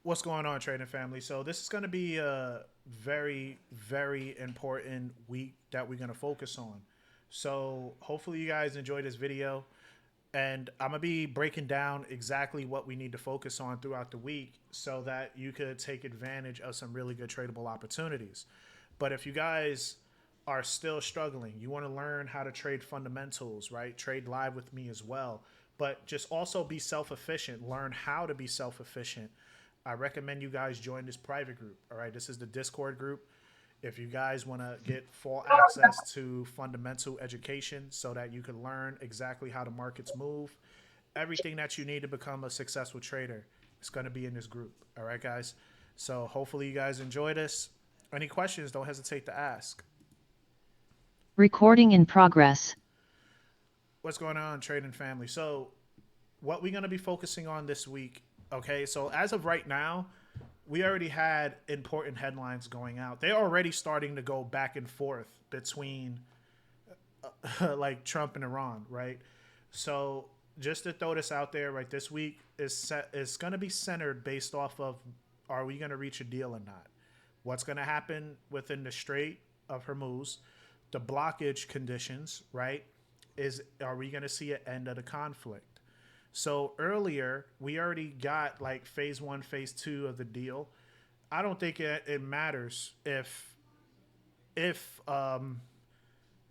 What's going on, trading family? So this is going to be a very, very important week that we're going to focus on. So hopefully you guys enjoy this video, and I'm going to be breaking down exactly what we need to focus on throughout the week so that you could take advantage of some really good tradable opportunities. But if you guys are still struggling, you want to learn how to trade fundamentals, right? Trade live with me as well. But just also be self efficient, learn how to be self efficient. I recommend you guys join this private group. All right, this is the Discord group. If you guys want to get full access to fundamental education so that you can learn exactly how the markets move, everything that you need to become a successful trader is going to be in this group. All right, guys. So hopefully you guys enjoy this. Any questions, don't hesitate to ask. Recording in progress. What's going on, trading family? So, what we're going to be focusing on this week, okay? So, as of right now, we already had important headlines going out. They're already starting to go back and forth between like Trump and Iran, right? So, just to throw this out there, right, this week is going to be centered based off of, are we going to reach a deal or not? What's going to happen within the Strait of Hormuz, the blockage conditions, right? Are we going to see an end of the conflict? So earlier, we already got like phase one, phase two of the deal. I don't think it matters if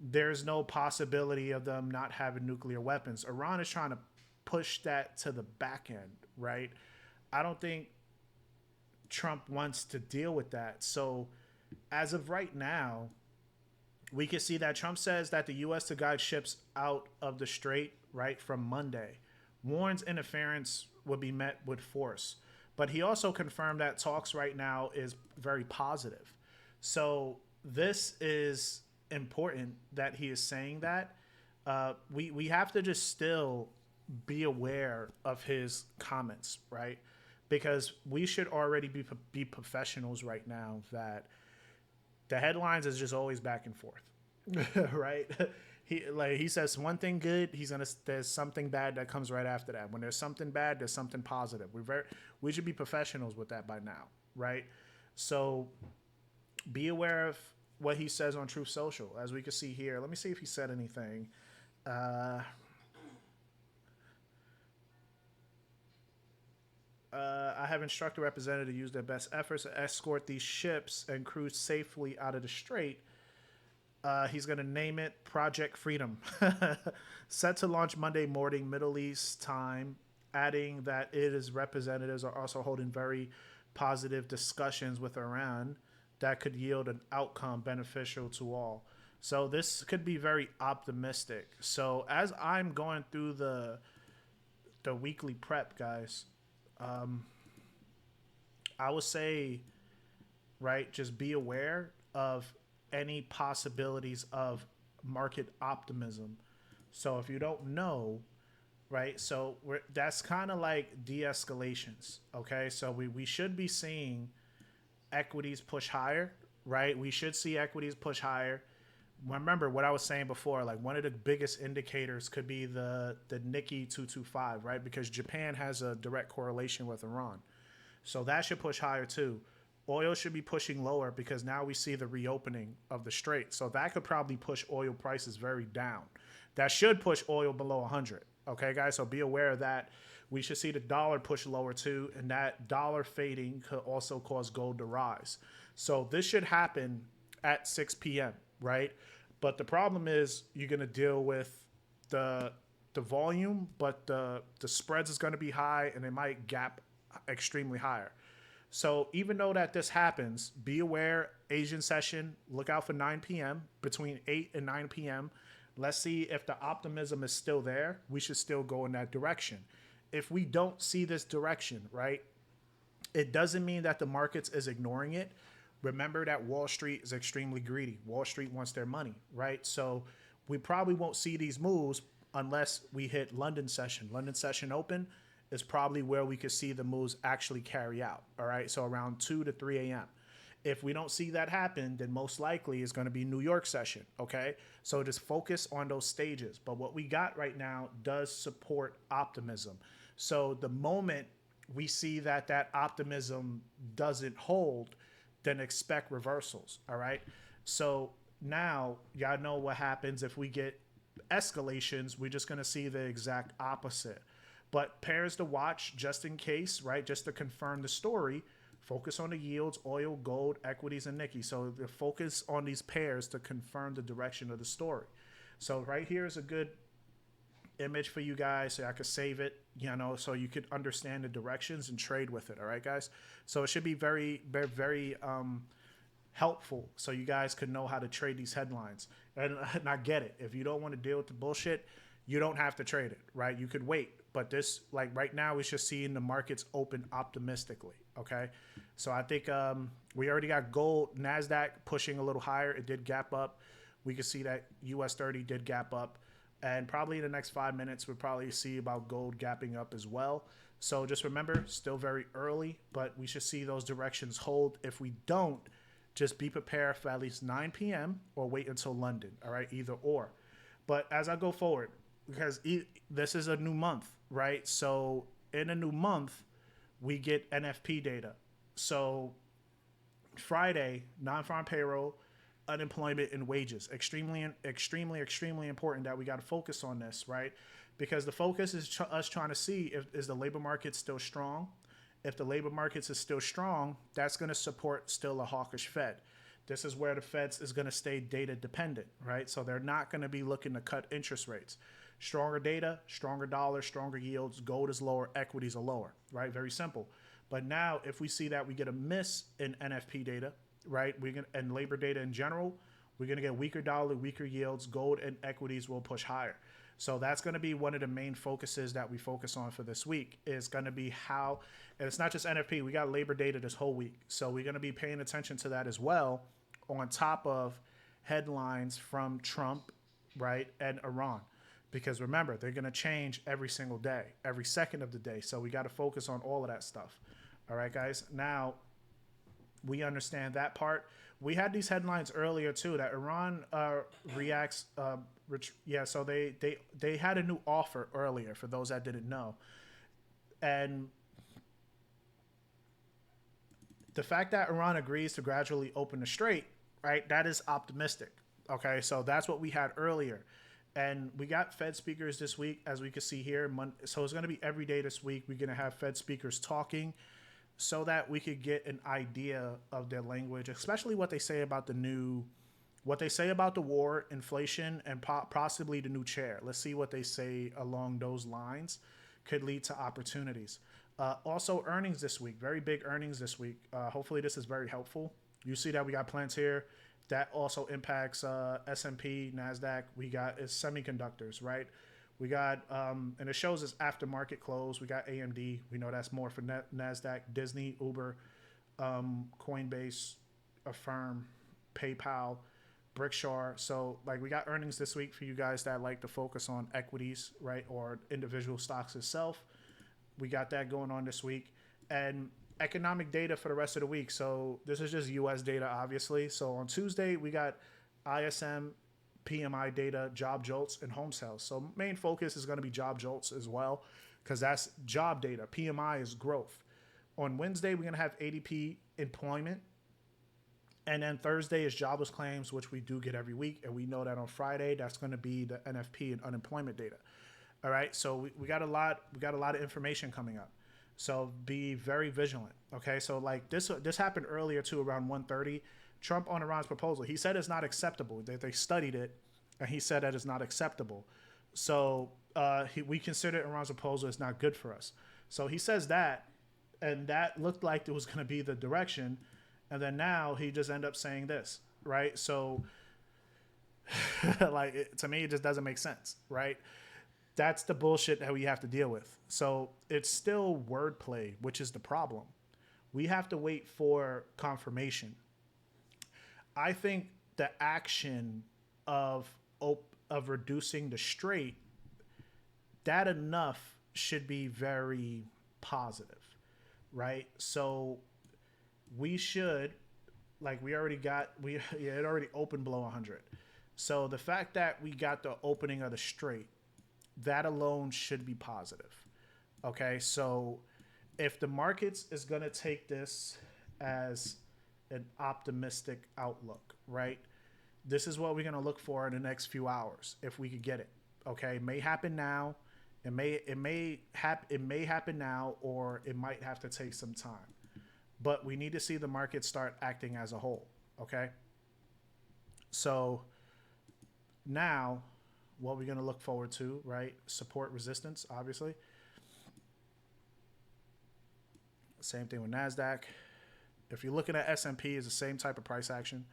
there's no possibility of them not having nuclear weapons. Iran is trying to push that to the back end, right? I don't think Trump wants to deal with that. So as of right now, we can see that Trump says that the U.S. to guide ships out of the strait, right, from Monday. Warns interference would be met with force. But he also confirmed that talks right now is very positive. So this is important that he is saying that. We have to just still be aware of his comments, right? Because we should already be professionals right now that the headlines is just always back and forth, right? He says one thing good, there's something bad that comes right after that. When there's something bad, there's something positive. We should be professionals with that by now, right? So be aware of what he says on Truth Social, as we can see here. Let me see if he said anything. Uh, I have instructed representatives to use their best efforts to escort these ships and crews safely out of the strait. He's going to name it Project Freedom. Set to launch Monday morning, Middle East time, adding that it is representatives are also holding very positive discussions with Iran that could yield an outcome beneficial to all. So this could be very optimistic. So as I'm going through the weekly prep, guys, I would say, right, just be aware of any possibilities of market optimism. So if you don't know, right, so that's kind of like de-escalations. Okay, so we should be seeing equities push higher, right? We should see equities push higher. Remember what I was saying before, like one of the biggest indicators could be the Nikkei 225, right? Because Japan has a direct correlation with Iran. So that should push higher too. Oil should be pushing lower because now we see the reopening of the strait. So that could probably push oil prices very down. That should push oil below 100. Okay, guys, so be aware of that. We should see the dollar push lower too, and that dollar fading could also cause gold to rise. So this should happen at 6 p.m., right? But the problem is you're going to deal with the the volume, but the spreads is going to be high and it might gap extremely higher. So even though that this happens, be aware Asian session, look out for 9 p.m. between 8 and 9 p.m. Let's see if the optimism is still there. We should still go in that direction. If we don't see this direction, right, it doesn't mean that the markets is ignoring it. Remember that Wall Street is extremely greedy. Wall Street wants their money, right? So we probably won't see these moves unless we hit London session. London session open is probably where we could see the moves actually carry out. All right. So around 2 to 3 a.m. If we don't see that happen, then most likely it's going to be New York session. Okay. So just focus on those stages. But what we got right now does support optimism. So the moment we see that that optimism doesn't hold, then expect reversals. All right. So now y'all know what happens if we get escalations. We're just going to see the exact opposite. But pairs to watch just in case, right? Just to confirm the story. Focus on the yields, oil, gold, equities, and Nikkei. So the focus on these pairs to confirm the direction of the story. So right here is a good image for you guys so I could save it, so you could understand the directions and trade with it. All right, guys. So it should be very, very, very helpful so you guys could know how to trade these headlines. And I get it. If you don't want to deal with the bullshit, you don't have to trade it, right? You could wait. But this, like right now, it's just seeing the markets open optimistically. Okay. So I think we already got gold, Nasdaq pushing a little higher. It did gap up. We could see that US 30 did gap up. And probably in the next 5 minutes, we'll probably see about gold gapping up as well. So just remember, still very early, but we should see those directions hold. If we don't, just be prepared for at least 9 p.m. or wait until London. All right, either or. But as I go forward, because this is a new month, right? So in a new month, we get NFP data. So Friday, non-farm payroll, unemployment, and wages. Extremely, extremely, extremely important that we got to focus on this, right? Because the focus is us trying to see if is the labor market still strong. If the labor markets is still strong, that's going to support still a hawkish Fed. This is where the Feds is going to stay data dependent, right? So they're not going to be looking to cut interest rates. Stronger data, stronger dollar, stronger yields, gold is lower, equities are lower, right? Very simple. But now if we see that we get a miss in NFP data, right, and labor data in general, we're going to get weaker dollar, weaker yields, gold and equities will push higher. So that's going to be one of the main focuses that we focus on for this week is going to be how, and it's not just NFP, we got labor data this whole week. So we're going to be paying attention to that as well on top of headlines from Trump, right, and Iran. Because remember, they're going to change every single day, every second of the day. So we got to focus on all of that stuff. All right, guys. Now, we understand that part. We had these headlines earlier too that Iran reacts. So they had a new offer earlier for those that didn't know, and the fact that Iran agrees to gradually open the strait, right? That is optimistic. Okay, so that's what we had earlier, and we got Fed speakers this week, as we can see here. So it's going to be every day this week. We're going to have Fed speakers talking, so that we could get an idea of their language, especially what they say about what they say about the war, inflation, and possibly the new chair. Let's see what they say along those lines. Could lead to opportunities. Also, earnings this week. Very big earnings this week. Hopefully, this is very helpful. You see that we got plans here. That also impacts S&P, Nasdaq. We got is semiconductors, right? We got, and it shows us after market close. We got AMD. We know that's more for Nasdaq, Disney, Uber, Coinbase, Affirm, PayPal, Brickshare. So like we got earnings this week for you guys that like to focus on equities, right, or individual stocks itself. We got that going on this week, and economic data for the rest of the week. So this is just U.S. data, obviously. So on Tuesday we got ISM, PMI data, job jolts, and home sales. So main focus is going to be job jolts as well, because that's job data. PMI is growth. On Wednesday, we're going to have ADP employment. And then Thursday is jobless claims, which we do get every week. And we know that on Friday, that's going to be the NFP and unemployment data. All right. So we got a lot of information coming up. So be very vigilant. Okay. So like this happened earlier too, around 1:30. Trump on Iran's proposal. He said it's not acceptable. They studied it, and he said that it's not acceptable. So we consider Iran's proposal is not good for us. So he says that, and that looked like it was going to be the direction, and then now he just ended up saying this, right? So, to me, it just doesn't make sense, right? That's the bullshit that we have to deal with. So it's still wordplay, which is the problem. We have to wait for confirmation. I think the action of reducing the strait, that enough should be very positive, right? So we should, like it already opened below 100. So the fact that we got the opening of the strait, that alone should be positive. Okay, so if the markets is going to take this as an optimistic outlook, right? This is what we're going to look for in the next few hours if we could get it. Okay, it may happen now. It may happen now, or it might have to take some time. But we need to see the market start acting as a whole. Okay. So now, what we're going to look forward to, right? Support, resistance, obviously. Same thing with Nasdaq. If you're looking at S&P, it's the same type of price action.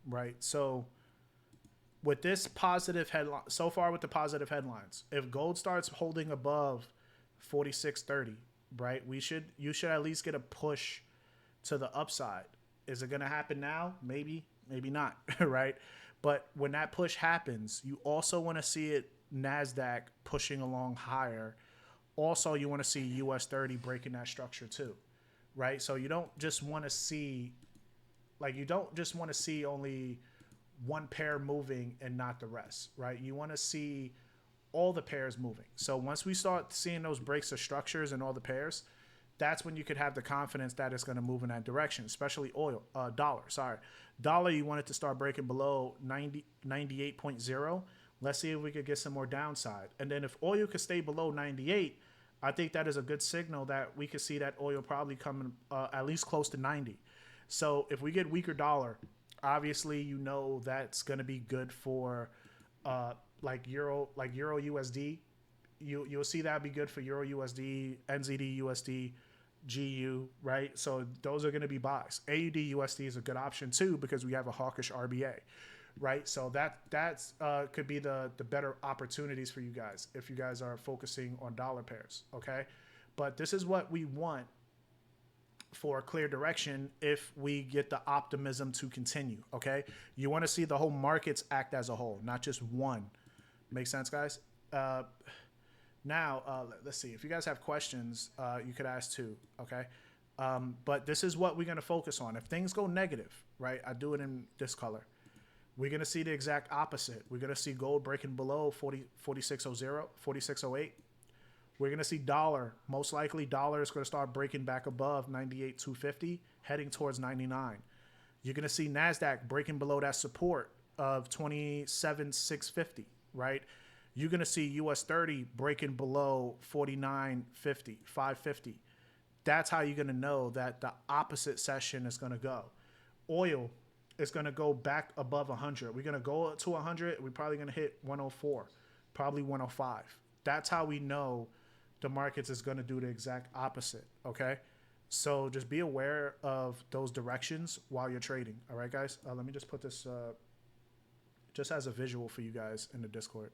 Right. So with this positive headline, so far with the positive headlines, if gold starts holding above 46.30, right, you should at least get a push to the upside. Is it going to happen now? Maybe, maybe not, right? But when that push happens, you also want to see it Nasdaq pushing along higher. Also, you want to see US 30 breaking that structure too, right? So you don't just want to see only one pair moving and not the rest, right? You want to see all the pairs moving. So once we start seeing those breaks of structures and all the pairs, that's when you could have the confidence that it's going to move in that direction, especially dollar. You want it to start breaking below 98.0. Let's see if we could get some more downside. And then if oil could stay below 98, I think that is a good signal that we could see that oil probably coming at least close to 90. So if we get weaker dollar, obviously that's going to be good for like Euro USD. You'll see that be good for Euro USD, NZD USD, GU, right? So those are going to be buys. AUD USD is a good option too because we have a hawkish RBA, right? So that's could be the better opportunities for you guys if you guys are focusing on dollar pairs, okay? But this is what we want for a clear direction if we get the optimism to continue, okay? You want to see the whole markets act as a whole, not just one. Make sense, guys? Now, let's see. If you guys have questions, you could ask too, okay? But this is what we're going to focus on. If things go negative, right, I do it in this color. We're going to see the exact opposite. We're going to see gold breaking below 46.00, 46.08. We're going to see dollar. Most likely, dollar is going to start breaking back above 98.250, heading towards 99. You're going to see Nasdaq breaking below that support of 27.650, right? You're going to see US 30 breaking below 49.50, 550. That's how you're going to know that the opposite session is going to go. Oil is going to go back above 100. We're going to go to 100. We're probably going to hit 104, probably 105. That's how we know the markets is going to do the exact opposite, okay? So just be aware of those directions while you're trading, all right, guys? Let me just put this just as a visual for you guys in the Discord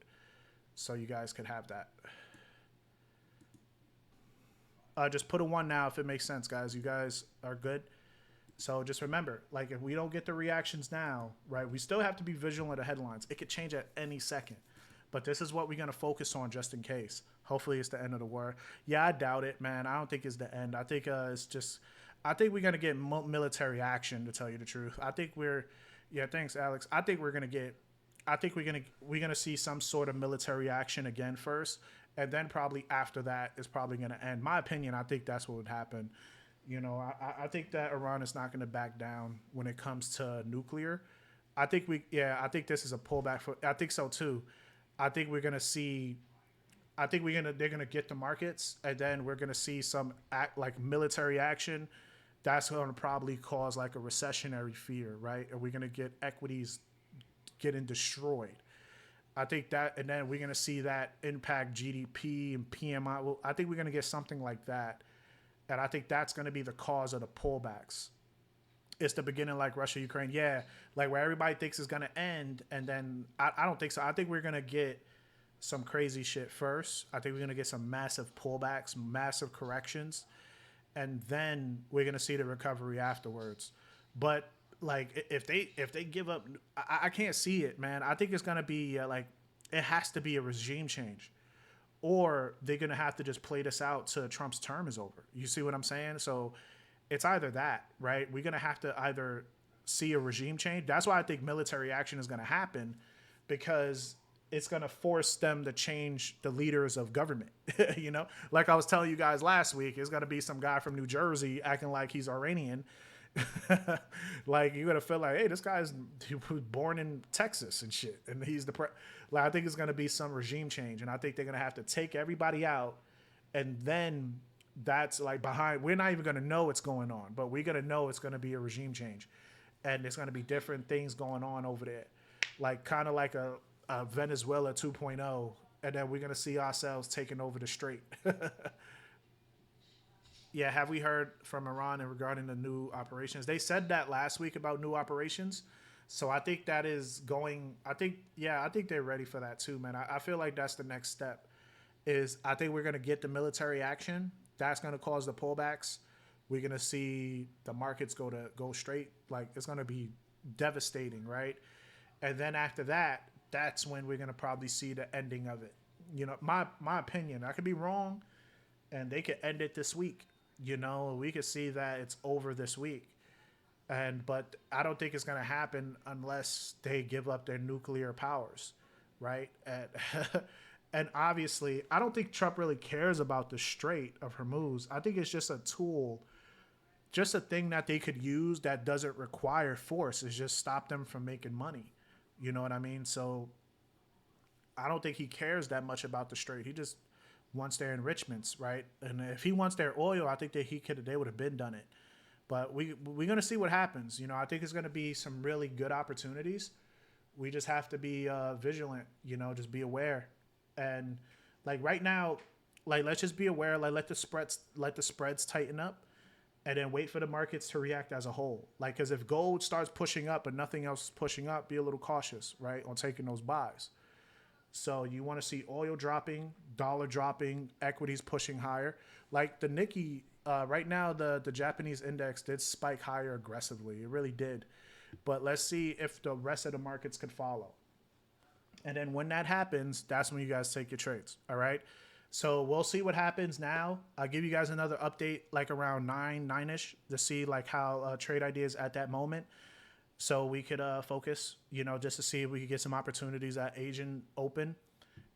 so you guys could have that. Just put a 1 now if it makes sense, guys. You guys are good. So just remember, like if we don't get the reactions now, right, we still have to be vigilant of the headlines. It could change at any second. But this is what we're going to focus on just in case. Hopefully it's the end of the war. Yeah, I doubt it, man. I don't think it's the end. I think it's just – I think we're going to get military action, to tell you the truth. I think we're – yeah, thanks, Alex. I think we're going to get – I think we're gonna see some sort of military action again first, and then probably after that is probably going to end. My opinion, I think that's what would happen. You know, I think that Iran is not going to back down when it comes to nuclear. I think this is a pullback. I think so too. I think we're going to see, they're going to get the markets, and then we're going to see some military action. That's going to probably cause like a recessionary fear, right? And we're going to get equities getting destroyed. I think that, and then we're going to see that impact GDP and PMI. Well, I think we're going to get something like that. And I think that's going to be the cause of the pullbacks. It's the beginning like Russia, Ukraine. Yeah, like where everybody thinks it's going to end. And then I don't think so. I think we're going to get some crazy shit first. I think we're going to get some massive pullbacks, massive corrections. And then we're going to see the recovery afterwards. But like if they give up, I can't see it, man. I think it's gonna be like it has to be a regime change, or they're gonna have to just play this out till Trump's term is over. You see what I'm saying? So it's either that, right? We're gonna have to either see a regime change. That's why I think military action is gonna happen, because it's gonna force them to change the leaders of government. You know, like I was telling you guys last week, it's gonna be some guy from New Jersey acting like he's Iranian. Like you're gonna feel like, hey, he was born in Texas and shit, and he's like, I think it's gonna be some regime change, and I think they're gonna have to take everybody out, and then that's like behind. We're not even gonna know what's going on, but we're gonna know it's gonna be a regime change, and there's gonna be different things going on over there, like kind of like a Venezuela 2.0, and then we're gonna see ourselves taking over the strait. Yeah, have we heard from Iran regarding the new operations? They said that last week about new operations. So I think that is going. I think they're ready for that too, man. I feel like that's the next step. Is I think we're gonna get the military action. That's gonna cause the pullbacks. We're gonna see the markets go straight. Like it's gonna be devastating, right? And then after that, that's when we're gonna probably see the ending of it. You know, my opinion. I could be wrong, and they could end it this week. You know, we could see that it's over this week. But I don't think it's going to happen unless they give up their nuclear powers, right? And obviously, I don't think Trump really cares about the Strait of Hormuz. I think it's just a tool, just a thing that they could use that doesn't require force. It's just stop them from making money. You know what I mean? So I don't think he cares that much about the Strait. He just wants their enrichments, right? And if he wants their oil, I think that they would have been done it. But we're gonna see what happens. You know, I think it's gonna be some really good opportunities. We just have to be vigilant. You know, just be aware. And like right now, like let's just be aware. Like let the spreads tighten up, and then wait for the markets to react as a whole. Like, because if gold starts pushing up but nothing else is pushing up, be a little cautious, right, on taking those buys. So you want to see oil dropping, dollar dropping, equities pushing higher. Like the Nikkei, right now, the Japanese index did spike higher aggressively. It really did. But let's see if the rest of the markets could follow. And then when that happens, that's when you guys take your trades. All right. So we'll see what happens now. I'll give you guys another update like around 9-ish to see like how trade ideas at that moment. So we could focus, you know, just to see if we could get some opportunities at Asian Open.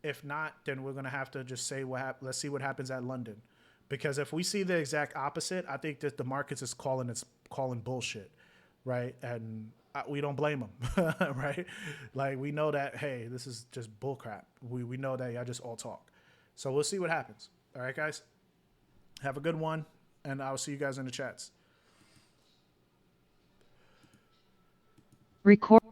If not, then we're gonna have to just say let's see what happens at London, because if we see the exact opposite, I think that the markets is calling bullshit, right? And we don't blame them, right? Like we know that hey, this is just bullcrap. We know that y'all just all talk. So we'll see what happens. All right, guys. Have a good one, and I'll see you guys in the chats. Record